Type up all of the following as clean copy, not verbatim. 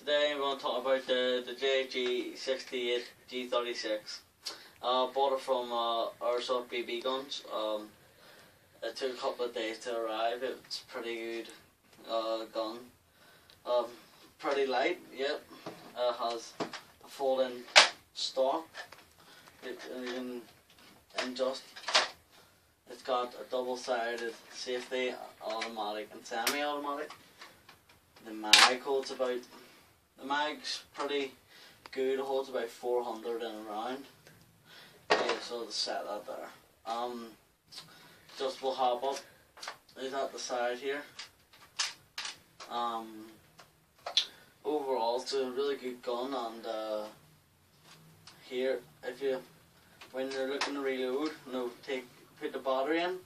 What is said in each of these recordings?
Today I'm going to talk about the g38 G36. Bought it from Airsoft BB guns. It took a couple of days to arrive. It's pretty good gun. Pretty light, yep. Has a fold-in stock. It's got a double-sided safety, automatic and semi-automatic. The mag holds about, the mag's pretty good, it holds about 400 in a round. Okay, so to set that there. Adjustable hop up is at the side here. Overall it's a really good gun, and here, when you're looking to reload, put the battery in,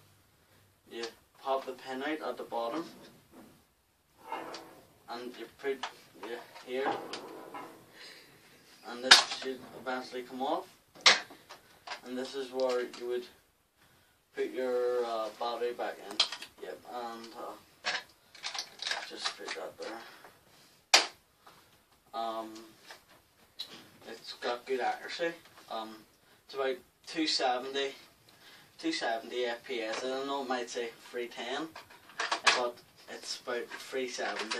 you pop the pin out at the bottom, and you put here, and this should eventually come off, and this is where you would put your battery back in. Yep, and just put that there. It's got good accuracy. It's about 270 FPS. I don't know, it might say 310, but it's about 370.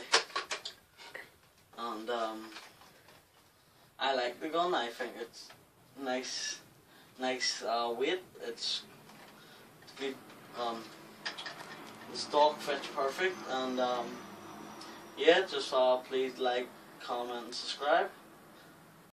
And I like the gun. I think it's nice weight. It's good. The stock fits perfect, and yeah, just please like, comment and subscribe.